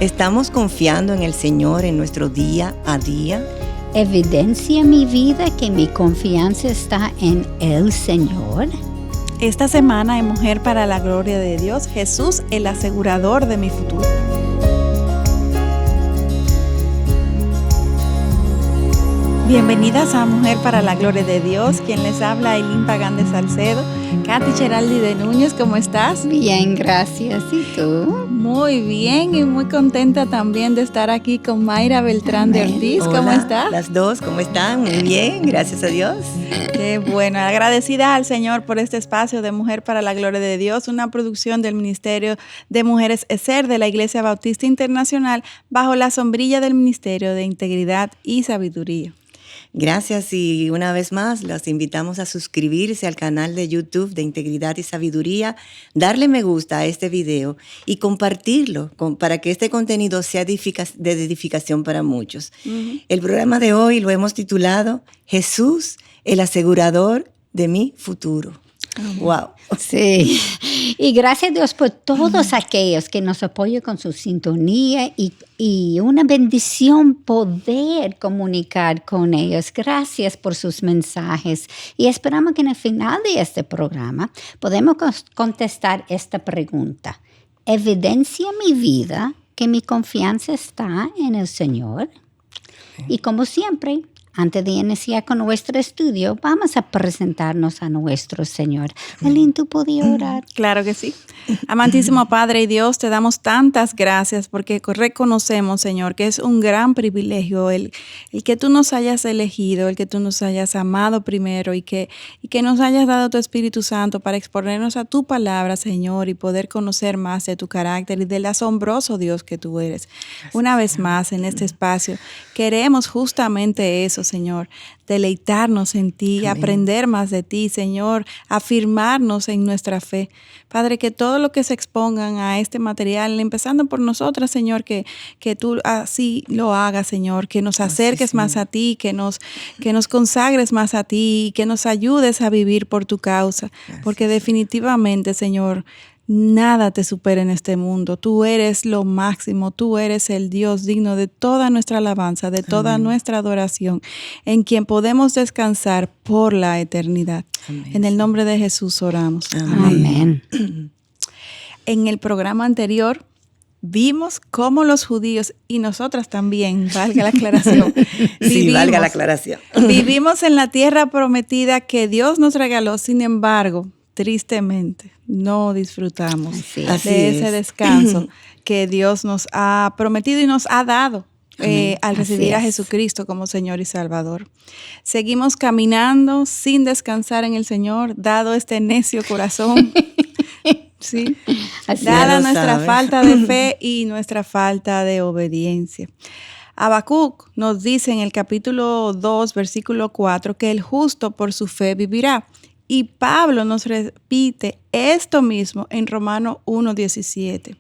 ¿Estamos confiando en el Señor en nuestro día a día? ¿Evidencia mi vida que mi confianza está en el Señor? Esta semana en Mujer para la Gloria de Dios, Jesús, el asegurador de mi futuro. Bienvenidas a Mujer para la Gloria de Dios. Quien les habla, Ailín Pagán de Salcedo. Katy Cheraldi de Núñez, ¿cómo estás? Bien, gracias. ¿Y tú? Muy bien y muy contenta también de estar aquí con Mayra Beltrán de Ortiz. Hola, ¿Cómo estás? Las dos, ¿cómo están? Muy bien, gracias a Dios. Qué bueno, agradecida al Señor por este espacio de Mujer para la Gloria de Dios, una producción del Ministerio de Mujeres ESER de la Iglesia Bautista Internacional bajo la sombrilla del Ministerio de Integridad y Sabiduría. Gracias y una vez más los invitamos a suscribirse al canal de YouTube de Integridad y Sabiduría, darle me gusta a este video y compartirlo para que este contenido sea de edificación para muchos. El programa de hoy lo hemos titulado Jesús, el asegurador de mi futuro. Wow. Sí, y gracias a Dios por todos aquellos que nos apoyan con su sintonía y una bendición poder comunicar con ellos. Gracias por sus mensajes y esperamos que en el final de este programa podamos contestar esta pregunta. ¿Evidencia mi vida que mi confianza está en el Señor? Y como siempre, antes de iniciar con nuestro estudio, vamos a presentarnos a nuestro Señor. Ailín, ¿tú podías orar? Claro que sí. Amantísimo Padre y Dios, te damos tantas gracias porque reconocemos, Señor, que es un gran privilegio el que tú nos hayas elegido, el que tú nos hayas amado primero y que nos hayas dado tu Espíritu Santo para exponernos a tu palabra, Señor, y poder conocer más de tu carácter y del asombroso Dios que tú eres. Una vez más en este espacio queremos justamente eso, Señor, deleitarnos en ti, amén, aprender más de ti, Señor, afirmarnos en nuestra fe. Padre, que todo lo que se expongan a este material, empezando por nosotras, Señor, que tú así lo hagas, Señor, que nos acerques más a ti, que nos consagres más a ti, que nos ayudes a vivir por tu causa, porque definitivamente, Señor, nada te supera en este mundo. Tú eres lo máximo. Tú eres el Dios digno de toda nuestra alabanza, de toda amén, nuestra adoración, en quien podemos descansar por la eternidad. Amén. En el nombre de Jesús oramos. Amén. En el programa anterior vimos cómo los judíos, y nosotras también, valga la aclaración. Sí, valga la aclaración. Vivimos en la tierra prometida que Dios nos regaló, sin embargo, tristemente, no disfrutamos de ese descanso que Dios nos ha prometido y nos ha dado al recibir a Jesucristo como Señor y Salvador. Seguimos caminando sin descansar en el Señor, dado este necio corazón. Sí, dada nuestra falta de fe y nuestra falta de obediencia. Habacuc nos dice en el capítulo 2, versículo 4, que el justo por su fe vivirá. Y Pablo nos repite esto mismo en Romanos 1:17.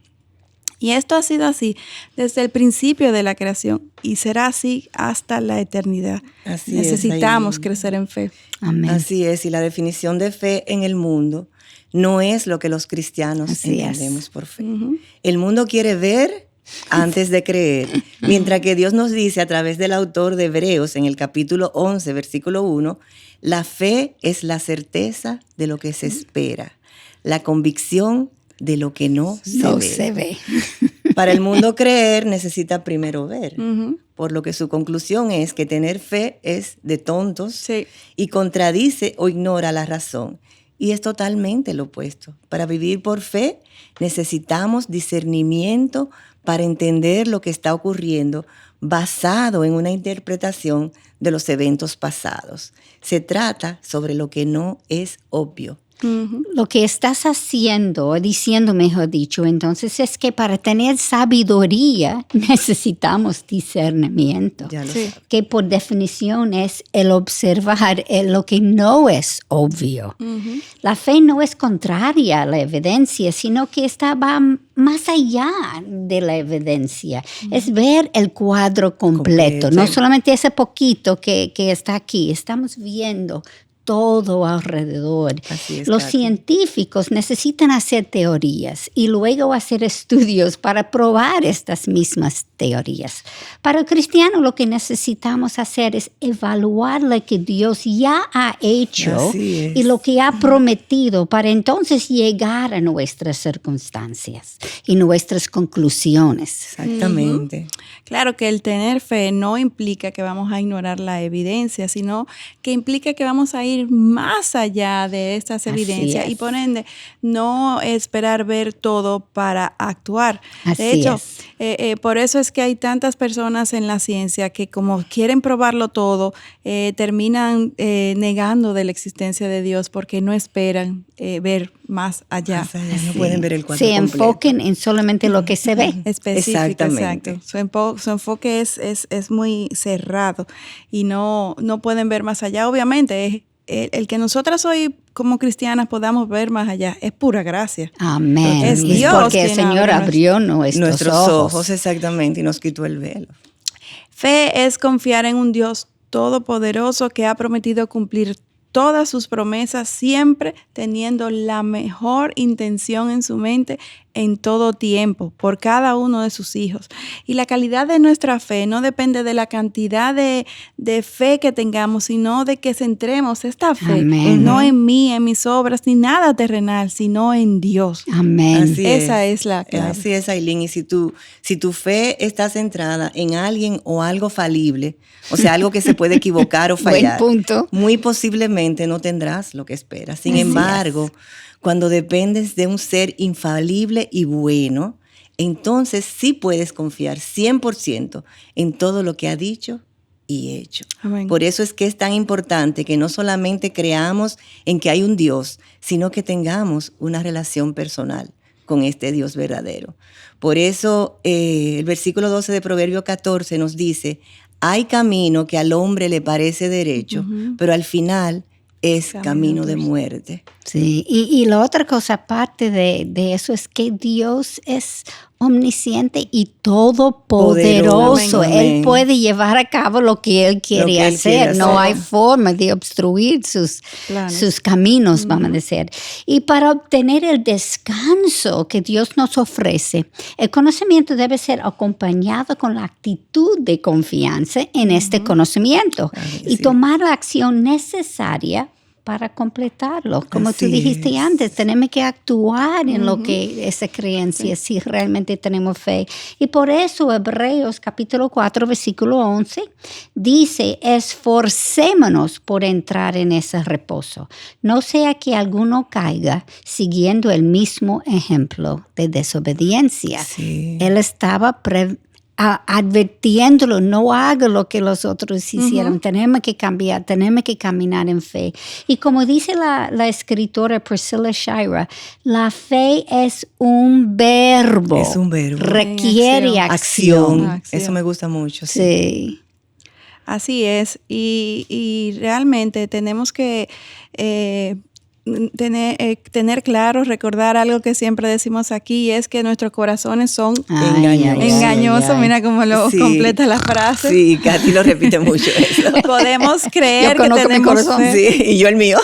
Y esto ha sido así desde el principio de la creación y será así hasta la eternidad. Así Necesitamos crecer en fe. Amén. Así es, y la definición de fe en el mundo no es lo que los cristianos entendemos por fe. El mundo quiere ver antes de creer, mientras que Dios nos dice a través del autor de Hebreos en el capítulo 11, versículo 1, la fe es la certeza de lo que se espera, la convicción de lo que no se ve. Para el mundo creer necesita primero ver, por lo que su conclusión es que tener fe es de tontos y contradice o ignora la razón. Y es totalmente lo opuesto. Para vivir por fe necesitamos discernimiento para entender lo que está ocurriendo basado en una interpretación de los eventos pasados. Se trata sobre lo que no es obvio. Lo que estás haciendo, o diciendo mejor dicho, entonces es que para tener sabiduría necesitamos discernimiento, que por definición es el observar lo que no es obvio. La fe no es contraria a la evidencia, sino que va más allá de la evidencia. Es ver el cuadro completo, no solamente ese poquito que está aquí. Estamos viendo todo alrededor. Los científicos necesitan hacer teorías y luego hacer estudios para probar estas mismas teorías. Para el cristiano lo que necesitamos hacer es evaluar lo que Dios ya ha hecho y lo que ha prometido para entonces llegar a nuestras circunstancias y nuestras conclusiones. Exactamente. Claro que el tener fe no implica que vamos a ignorar la evidencia, sino que implica que vamos a ir más allá de estas evidencias y por ende no esperar ver todo para actuar. De hecho, por eso es que hay tantas personas en la ciencia que como quieren probarlo todo, terminan negando de la existencia de Dios porque no esperan ver más allá. No pueden ver el cuadro se completo. enfoquen en solamente lo que se ve. Específico, exactamente. Exacto. Su enfoque es muy cerrado y no pueden ver más allá. Obviamente, el que nosotras hoy como cristianas podamos ver más allá es pura gracia. Amén. Es Dios porque el Señor abrió nuestros ojos. Exactamente, y nos quitó el velo. Fe es confiar en un Dios todopoderoso que ha prometido cumplir todas sus promesas, siempre teniendo la mejor intención en su mente en todo tiempo, por cada uno de sus hijos. Y la calidad de nuestra fe no depende de la cantidad de fe que tengamos, sino de que centremos esta fe, no en mí, en mis obras, ni nada terrenal, sino en Dios. Amén. Esa es la clave. Así es, Aileen. Y si tu fe está centrada en alguien o algo falible, o sea, algo que se puede equivocar o fallar, Buen punto. muy posiblemente no tendrás lo que esperas. Sin embargo, cuando dependes de un ser infalible y bueno, entonces sí puedes confiar 100% en todo lo que ha dicho y hecho. Amén. Por eso es que es tan importante que no solamente creamos en que hay un Dios, sino que tengamos una relación personal con este Dios verdadero. Por eso el versículo 12 de Proverbio 14 nos dice: hay camino que al hombre le parece derecho, pero al final es camino de muerte. Sí, y la otra cosa aparte de eso es que Dios es omnisciente y todopoderoso. Él puede llevar a cabo lo que Él quiere hacer. No hay forma de obstruir sus caminos, vamos a decir. Y para obtener el descanso que Dios nos ofrece, el conocimiento debe ser acompañado con la actitud de confianza en este conocimiento y tomar la acción necesaria para completarlo. Como tú dijiste antes, tenemos que actuar en lo que esa creencia, si realmente tenemos fe. Y por eso Hebreos capítulo 4, versículo 11, dice: esforcémonos por entrar en ese reposo. No sea que alguno caiga siguiendo el mismo ejemplo de desobediencia. Sí. Él estaba advirtiéndolo, no haga lo que los otros hicieron. Tenemos que cambiar, tenemos que caminar en fe. Y como dice la escritora Priscilla Shirer, la fe es un verbo. Es un verbo. Requiere acción. Eso me gusta mucho. Sí. Así es. Y realmente tenemos que tener claro, recordar algo que siempre decimos aquí, es que nuestros corazones son engañosos. Mira cómo lo completa la frase. Sí, Katy lo repite mucho eso. Podemos creer que tenemos mi corazón. Sí, y yo el mío.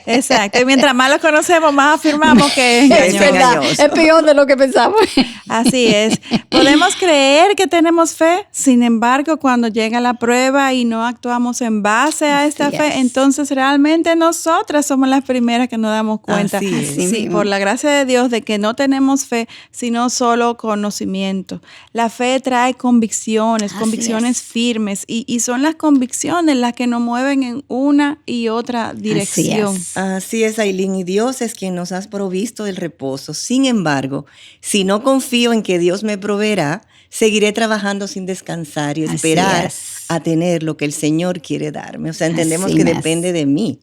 Exacto. Y mientras más lo conocemos, más afirmamos que es engañoso. Es peor de lo que pensamos. Así es. Podemos creer que tenemos fe, sin embargo, cuando llega la prueba y no actuamos en base a esta fe, entonces realmente nosotras somos las primeras que nos damos cuenta. Sí, por la gracia de Dios, de que no tenemos fe, sino solo conocimiento. La fe trae convicciones firmes, y son las convicciones las que nos mueven en una y otra dirección. Así es, Aileen, y Dios es quien nos ha provisto del reposo. Sin embargo, si no confío en que Dios me proveerá, seguiré trabajando sin descansar y esperar a tener lo que el Señor quiere darme. O sea, entendemos que depende de mí.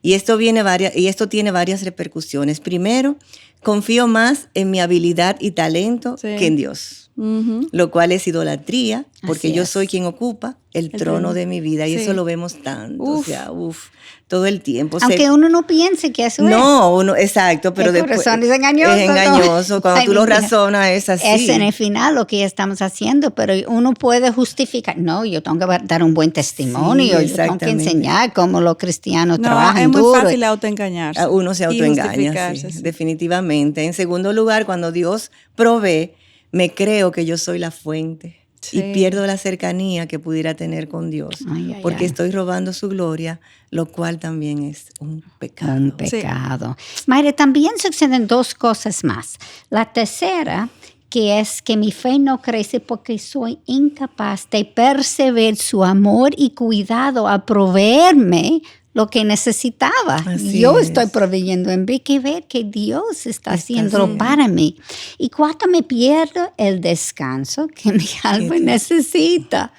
Y esto tiene varias repercusiones. Primero, confío más en mi habilidad y talento que en Dios. Lo cual es idolatría, porque yo soy quien ocupa el trono de mi vida, y eso lo vemos tanto, todo el tiempo. Aunque uno no piense que eso exacto, pero el corazón es engañoso. Es engañoso, cuando tú lo razonas es así. Es en el final lo que estamos haciendo, pero uno puede justificar, no, yo tengo que dar un buen testimonio, yo tengo que enseñar cómo los cristianos trabajan duro. Es muy fácil autoengañarse. Uno se autoengaña, definitivamente. En segundo lugar, cuando Dios provee, me creo que yo soy la fuente y pierdo la cercanía que pudiera tener con Dios porque estoy robando su gloria, lo cual también es un pecado. Un pecado. Mayra, también suceden dos cosas más. La tercera, que es que mi fe no crece porque soy incapaz de percibir su amor y cuidado a proveerme lo que necesitaba. Yo estoy proveyendo en vez de ver que Dios está haciéndolo para mí. Y cuando me pierdo el descanso que mi alma necesita.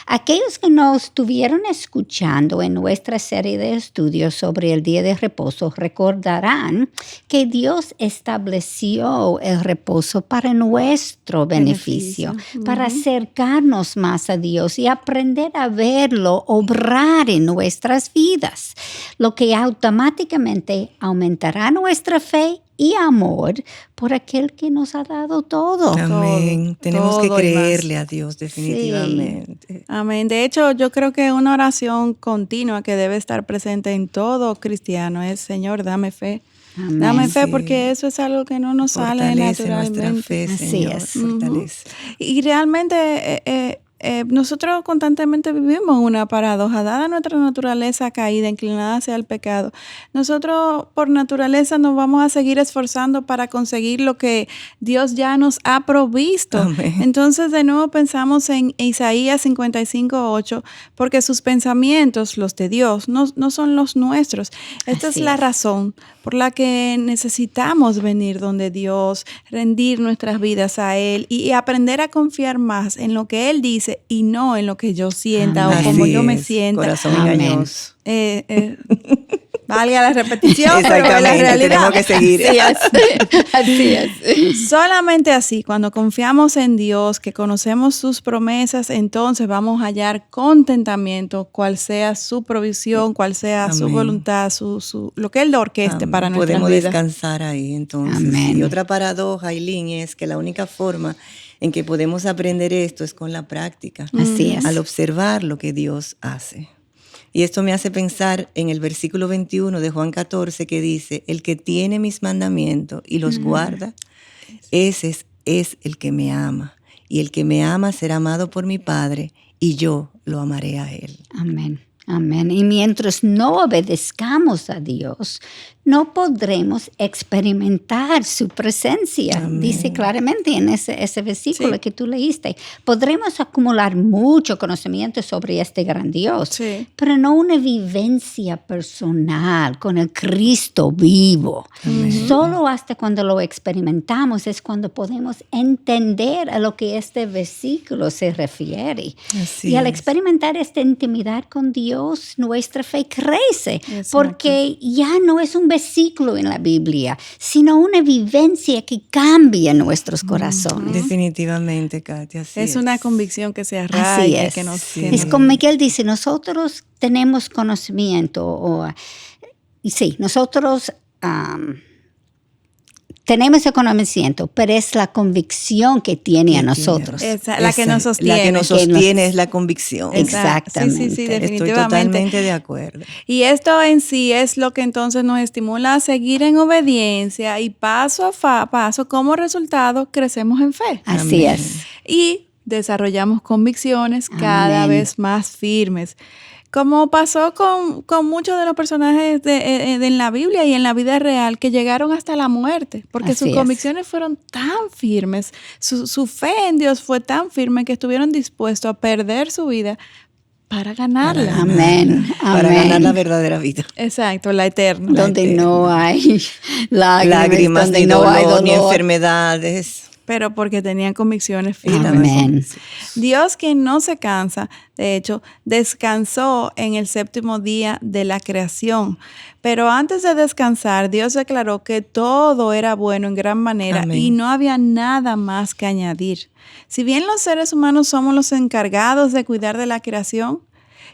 Aquellos que nos estuvieron escuchando en nuestra serie de estudios sobre el día de reposo recordarán que Dios estableció el reposo para nuestro beneficio. Para acercarnos más a Dios y aprender a verlo obrar en nuestras vidas, lo que automáticamente aumentará nuestra fe y amor por aquel que nos ha dado todo. Amén. Tenemos que creerle a Dios definitivamente. Sí. Amén. De hecho, yo creo que una oración continua que debe estar presente en todo cristiano es: Señor, dame fe. Amén. Dame fe, porque eso es algo que no nos sale naturalmente. Nuestra fe, Señor. Así es. Fortalece. Y realmente nosotros constantemente vivimos una paradoja. Dada nuestra naturaleza caída, inclinada hacia el pecado, nosotros por naturaleza nos vamos a seguir esforzando para conseguir lo que Dios ya nos ha provisto. Amén. Entonces, de nuevo pensamos en Isaías 55:8, porque sus pensamientos, los de Dios, no son los nuestros. Esta es la razón por la que necesitamos venir donde Dios, rendir nuestras vidas a Él y aprender a confiar más en lo que Él dice y no en lo que yo sienta o como yo me sienta. Corazón engañoso. Valga la repetición, pero es la realidad. Tenemos que seguir. Así es. Solamente así, cuando confiamos en Dios, que conocemos sus promesas, entonces vamos a hallar contentamiento, cual sea su provisión, cual sea su voluntad, lo que Él lo orqueste para nuestra vida. Podemos descansar ahí, entonces. Amén. Y otra paradoja, Aileen, es que la única forma en que podemos aprender esto es con la práctica. Así es. Al observar lo que Dios hace. Y esto me hace pensar en el versículo 21 de Juan 14 que dice: el que tiene mis mandamientos y los guarda, ese es el que me ama. Y el que me ama será amado por mi Padre y yo lo amaré a él. Amén. Amén. Y mientras no obedezcamos a Dios, no podremos experimentar su presencia. Amén. Dice claramente en ese versículo que tú leíste. Podremos acumular mucho conocimiento sobre este gran Dios, pero no una vivencia personal con el Cristo vivo. Amén. Solo hasta cuando lo experimentamos es cuando podemos entender a lo que este versículo se refiere. Y al experimentar esta intimidad con Dios, nuestra fe crece, porque ya no es un versículo en la Biblia, sino una vivencia que cambia nuestros corazones. Definitivamente, Katia, así es. Es una convicción que se arraiga. Es como Miguel dice, nosotros tenemos conocimiento, nosotros tenemos el conocimiento, pero es la convicción que tiene a nosotros. La que nos sostiene. La que nos sostiene es la convicción. Exactamente. Sí, definitivamente. Estoy totalmente de acuerdo. Y esto en sí es lo que entonces nos estimula a seguir en obediencia y paso a paso, como resultado, crecemos en fe. Así es. Y desarrollamos convicciones cada vez más firmes. Como pasó con muchos de los personajes en la Biblia y en la vida real que llegaron hasta la muerte, porque sus convicciones fueron tan firmes, su fe en Dios fue tan firme que estuvieron dispuestos a perder su vida para ganarla. Amén. Para ganar la verdadera vida. Exacto, la eterna. Donde no hay lágrimas, ni donde dolor, no hay dolor, ni enfermedades. pero porque tenían convicciones firmes. Amén. Dios, quien no se cansa, de hecho, descansó en el séptimo día de la creación. Pero antes de descansar, Dios declaró que todo era bueno en gran manera. Amén. Y no había nada más que añadir. Si bien los seres humanos somos los encargados de cuidar de la creación,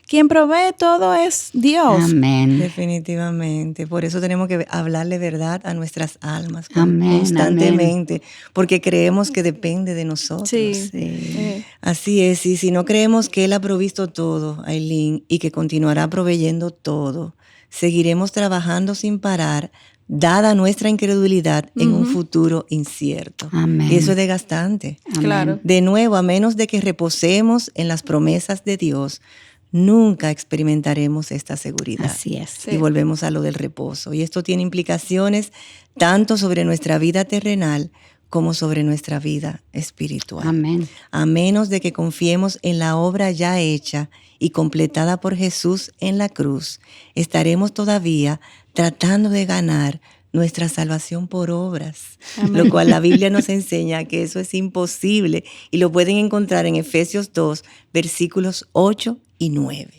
quien provee todo es Dios. Amén. Definitivamente. Por eso tenemos que hablarle verdad a nuestras almas amén, constantemente, amén. Porque creemos que depende de nosotros. Sí. Así es, y si no creemos que Él ha provisto todo, Ailín, y que continuará proveyendo todo, seguiremos trabajando sin parar, dada nuestra incredulidad en un futuro incierto. Amén. Y eso es desgastante. Amén. Claro. De nuevo, a menos de que reposemos en las promesas de Dios, nunca experimentaremos esta seguridad. Así es. Y volvemos a lo del reposo. Y esto tiene implicaciones tanto sobre nuestra vida terrenal como sobre nuestra vida espiritual. Amén. A menos de que confiemos en la obra ya hecha y completada por Jesús en la cruz, estaremos todavía tratando de ganar nuestra salvación por obras, amén. Lo cual la Biblia nos enseña que eso es imposible y lo pueden encontrar en Efesios 2, versículos 8 y 9.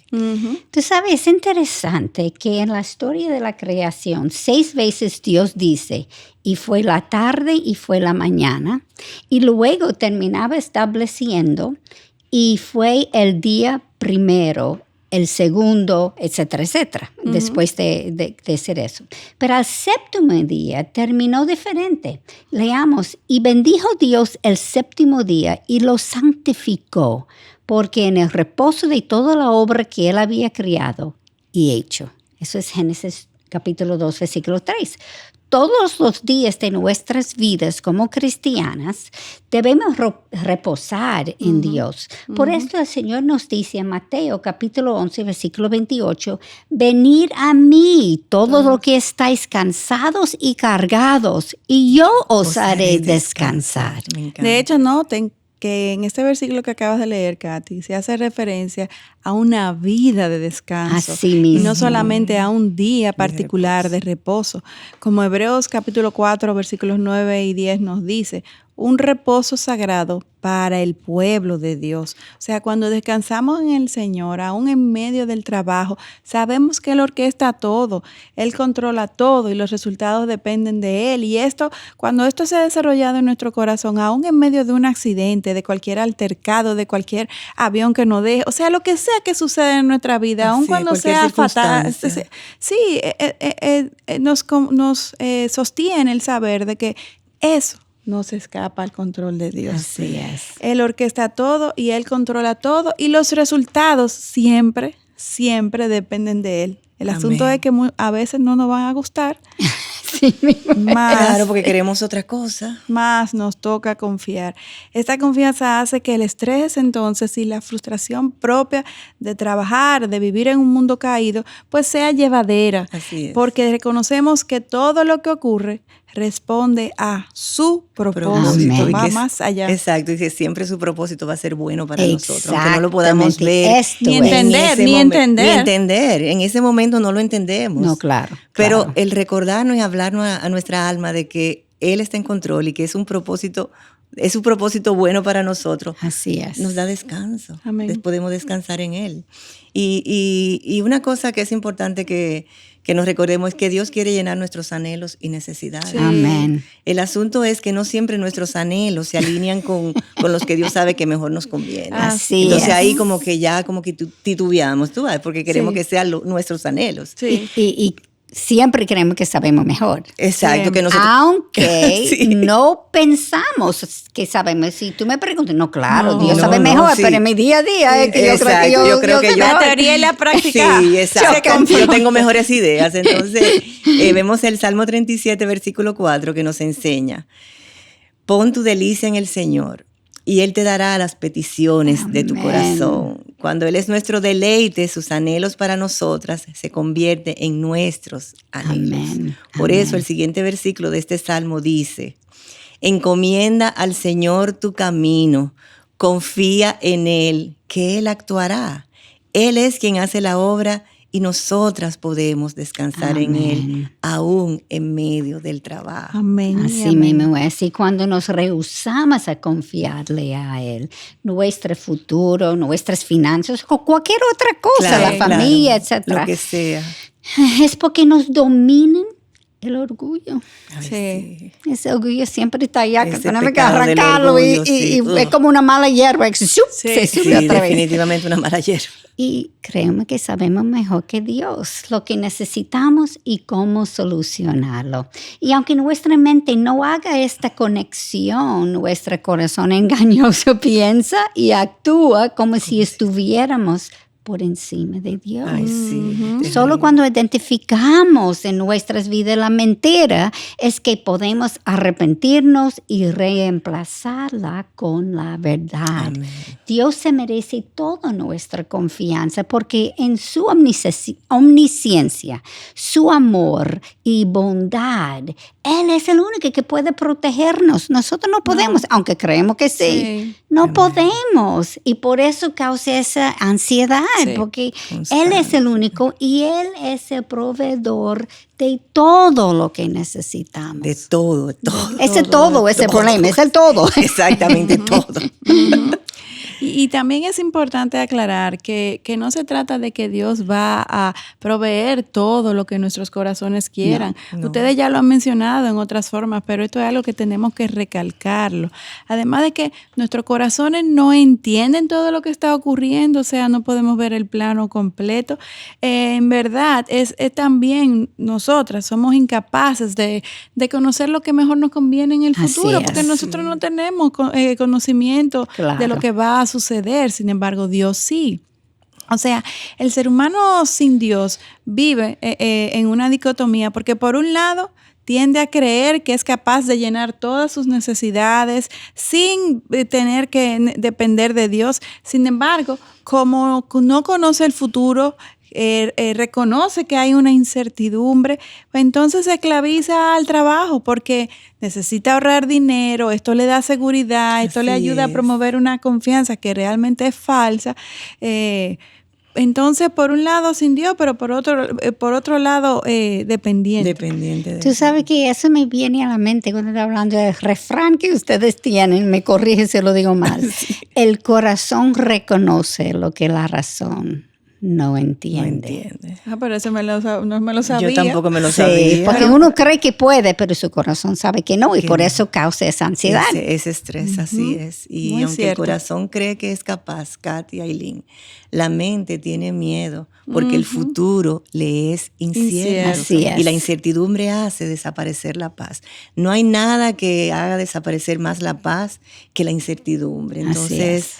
Tú sabes, es interesante que en la historia de la creación 6 veces Dios dice, y fue la tarde y fue la mañana, y luego terminaba estableciendo, y fue el día primero, el segundo, etcétera, etcétera, después de hacer eso. Pero al séptimo día terminó diferente. Leamos, y bendijo Dios el séptimo día y lo santificó, porque en el reposo de toda la obra que Él había creado y hecho. Eso es Génesis capítulo 2, versículo 3. Todos los días de nuestras vidas como cristianas debemos reposar en Dios. Por esto el Señor nos dice en Mateo capítulo 11, versículo 28, venid a mí todos los que estáis cansados y cargados, y yo os haré descansar. De hecho, noten que en este versículo que acabas de leer, Katy, se hace referencia a una vida de descanso. Así mismo. Y no solamente a un día particular de reposo. Como Hebreos capítulo 4, versículos 9 y 10 nos dice, un reposo sagrado para el pueblo de Dios. O sea, cuando descansamos en el Señor, aún en medio del trabajo, sabemos que Él orquesta todo, Él controla todo y los resultados dependen de Él. Y cuando esto se ha desarrollado en nuestro corazón, aún en medio de un accidente, de cualquier altercado, de cualquier avión que nos deje, o sea, lo que sea que suceda en nuestra vida, aún cuando sea fatal, nos sostiene el saber de que eso no se escapa al control de Dios. Así es. Él orquesta todo y Él controla todo y los resultados siempre dependen de Él. El asunto es que a veces no nos van a gustar. Sí, claro, porque queremos otra cosa. Más nos toca confiar. Esta confianza hace que el estrés entonces y la frustración propia de trabajar, de vivir en un mundo caído, pues sea llevadera. Así es. Porque reconocemos que todo lo que ocurre responde a su propósito, va más allá. Exacto, y que siempre su propósito va a ser bueno para nosotros, aunque no lo podamos ver. Ni entender. En ese momento no lo entendemos. No, claro. Pero el recordarnos y hablarnos a nuestra alma de que Él está en control y que es un propósito bueno para nosotros. Así es. Nos da descanso. Amén. Podemos descansar en Él. Y una cosa que es importante que nos recordemos es que Dios quiere llenar nuestros anhelos y necesidades. Sí. Amén. El asunto es que no siempre nuestros anhelos se alinean con los que Dios sabe que mejor nos conviene. Así Entonces es. ahí como que titubeamos, tú sabes, porque queremos que sean nuestros anhelos. Sí. Y siempre creemos que sabemos mejor. Exacto. Siempre. Que nosotros, aunque sí. no pensamos que sabemos. Si tú me preguntas, no, claro, No, Dios no, sabe no, mejor, sí. pero en mi día a día es que Exacto, yo creo que La teoría y la práctica. Sí, exacto. Yo tengo mejores ideas. Entonces, vemos el Salmo 37, versículo 4, que nos enseña: pon tu delicia en el Señor, y Él te dará las peticiones de tu corazón. Cuando Él es nuestro deleite, sus anhelos para nosotras se convierten en nuestros anhelos. Amén. Por eso el siguiente versículo de este Salmo dice: encomienda al Señor tu camino, confía en Él, que Él actuará. Él es quien hace la obra y nosotras podemos descansar en Él, aún en medio del trabajo. Amén. Así mismo es. Y cuando nos rehusamos a confiarle a Él, nuestro futuro, nuestras finanzas o cualquier otra cosa, la familia, etcétera, lo que sea, es porque nos dominan el orgullo. Sí. Ese orgullo siempre está allá, que Ese tenemos que pecado del arrancarlo orgullo, y es como una mala hierba, se sube otra vez. Definitivamente una mala hierba. Y créeme que sabemos mejor que Dios lo que necesitamos y cómo solucionarlo. Y aunque nuestra mente no haga esta conexión, nuestro corazón engañoso piensa y actúa como si estuviéramos por encima de Dios. Ay, sí. Solo cuando identificamos en nuestras vidas la mentira es que podemos arrepentirnos y reemplazarla con la verdad. Amén. Dios se merece toda nuestra confianza porque en su omnisciencia, su amor y bondad, Él es el único que puede protegernos. Nosotros no podemos, aunque creemos que sí. No podemos. Y por eso causa esa ansiedad, porque Él es el único y Él es el proveedor de todo lo que necesitamos. De todo. Ese todo es el problema, es el todo. Exactamente todo. Y también es importante aclarar que no se trata de que Dios va a proveer todo lo que nuestros corazones quieran. No. Ustedes ya lo han mencionado en otras formas, pero esto es algo que tenemos que recalcarlo. Además de que nuestros corazones no entienden todo lo que está ocurriendo, o sea, no podemos ver el plano completo. En verdad, es también nosotras somos incapaces de conocer lo que mejor nos conviene en el futuro, porque nosotros no tenemos conocimiento de lo que va a suceder, sin embargo, Dios sí. O sea, el ser humano sin Dios vive en una dicotomía, porque por un lado tiende a creer que es capaz de llenar todas sus necesidades sin tener que depender de Dios. Sin embargo, como no conoce el futuro, reconoce que hay una incertidumbre, entonces se esclaviza al trabajo porque necesita ahorrar dinero, esto le da seguridad, esto le ayuda a promover una confianza que realmente es falsa. Entonces, por un lado sin Dios, pero por otro lado dependiente. Tú sabes que eso me viene a la mente cuando estoy hablando del refrán que ustedes tienen, me corrige si lo digo mal. Sí. El corazón reconoce lo que la razón no entiende. Pero eso no me lo sabía. Yo tampoco me lo sabía. Porque uno cree que puede, pero su corazón sabe que no, y por eso causa esa ansiedad. Ese estrés, así es. Y muy aunque cierto. El corazón cree que es capaz, Katy y Aileen, la mente tiene miedo porque el futuro le es incierto. Así es. Y la incertidumbre hace desaparecer la paz. No hay nada que haga desaparecer más la paz que la incertidumbre. Entonces,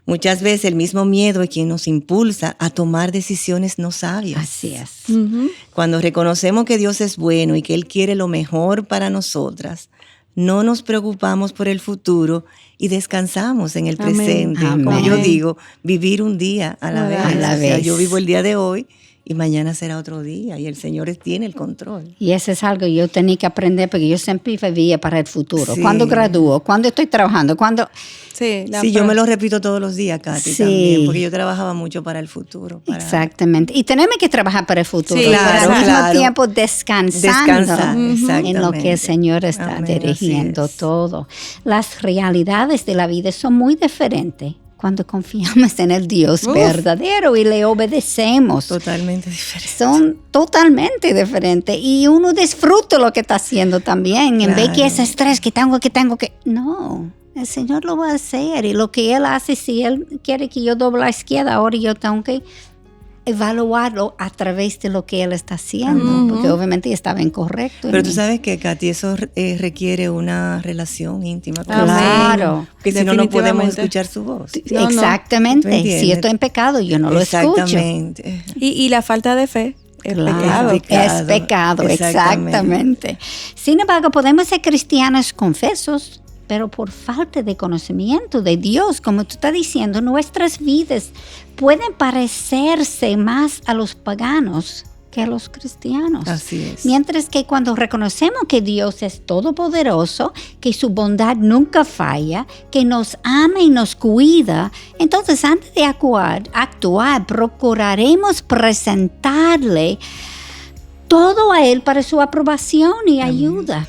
muchas veces el mismo miedo es quien nos impulsa a tomar decisiones no sabias. Así es. Cuando reconocemos que Dios es bueno y que Él quiere lo mejor para nosotras, no nos preocupamos por el futuro y descansamos en el presente. Amén. Como yo digo, vivir un día a la vez. O sea, yo vivo el día de hoy y mañana será otro día y el Señor tiene el control. Y eso es algo que yo tenía que aprender porque yo siempre vivía para el futuro. Sí. ¿Cuándo gradúo? ¿Cuándo estoy trabajando? ¿Cuándo? Sí, yo me lo repito todos los días, Katy, también, porque yo trabajaba mucho para el futuro. Exactamente. Y tenemos que trabajar para el futuro, claro, pero al mismo tiempo descansar en lo que el Señor está dirigiendo todo. Las realidades de la vida son muy diferentes cuando confiamos en el Dios verdadero y le obedecemos. Totalmente diferentes. Son totalmente diferentes. Y uno disfruta lo que está haciendo también. En vez que ese estrés que tengo que... No, el Señor lo va a hacer. Y lo que Él hace, si Él quiere que yo doble a la izquierda, ahora yo tengo que evaluarlo a través de lo que Él está haciendo, porque obviamente estaba incorrecto. Pero tú sabes que, Katy, eso requiere una relación íntima con Claro. Porque si no, no podemos escuchar su voz. Exactamente. Si yo estoy en pecado, yo no lo escucho. Exactamente. Y la falta de fe. Es pecado, exactamente. Sin embargo, podemos ser cristianos confesos, pero por falta de conocimiento de Dios, como tú estás diciendo, nuestras vidas pueden parecerse más a los paganos que que a los cristianos. Así es. Mientras que cuando reconocemos que Dios es todopoderoso, que su bondad nunca falla, que nos ama y nos cuida, entonces antes de actuar, procuraremos presentarle todo a Él para su aprobación y ayuda.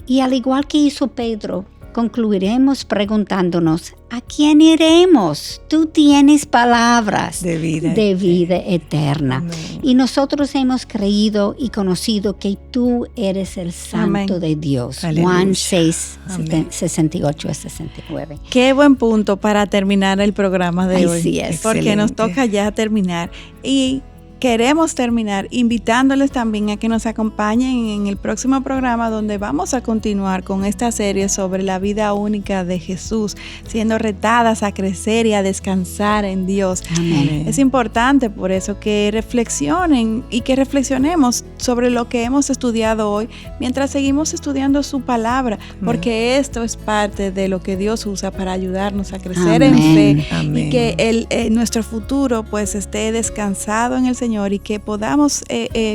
Y al igual que hizo Pedro, concluiremos preguntándonos, ¿a quién iremos? Tú tienes palabras de vida eterna. Amén. Y nosotros hemos creído y conocido que tú eres el Santo de Dios. Aleluya. Juan 6, Amén. 68 a 69. Qué buen punto para terminar el programa de hoy. Así es. Porque nos Excelente. toca ya terminar. Y queremos terminar invitándoles también a que nos acompañen en el próximo programa, donde vamos a continuar con esta serie sobre la vida única de Jesús, siendo retadas a crecer y a descansar en Dios. Amén. Es importante por eso que reflexionen y que reflexionemos sobre lo que hemos estudiado hoy mientras seguimos estudiando su palabra, porque esto es parte de lo que Dios usa para ayudarnos a crecer en fe. Amén. Y que nuestro futuro pues esté descansado en el Señor y que podamos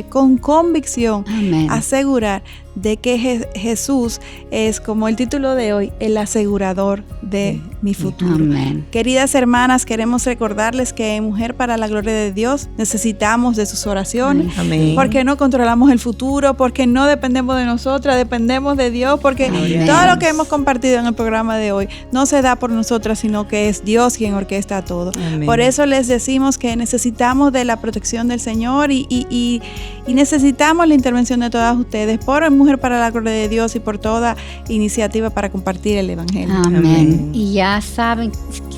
con convicción Amén. asegurar de que Jesús es, como el título de hoy, el asegurador de mi futuro. Amén. Queridas hermanas, queremos recordarles que en Mujer para la Gloria de Dios necesitamos de sus oraciones, Amén. porque no controlamos el futuro, porque no dependemos de nosotras, dependemos de Dios, porque Amén. todo lo que hemos compartido en el programa de hoy no se da por nosotras, sino que es Dios quien orquesta todo. Amén. Por eso les decimos que necesitamos de la protección del Señor y necesitamos la intervención de todas ustedes por Mujer para la Gloria de Dios y por toda iniciativa para compartir el Evangelio. Amén. Amén. Y ya saben,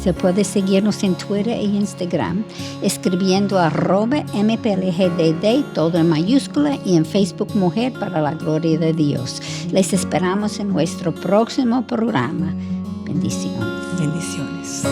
se puede seguirnos en Twitter e Instagram escribiendo @MPLGDD, todo en mayúscula, y en Facebook Mujer para la Gloria de Dios. Les esperamos en nuestro próximo programa. Bendiciones. Bendiciones.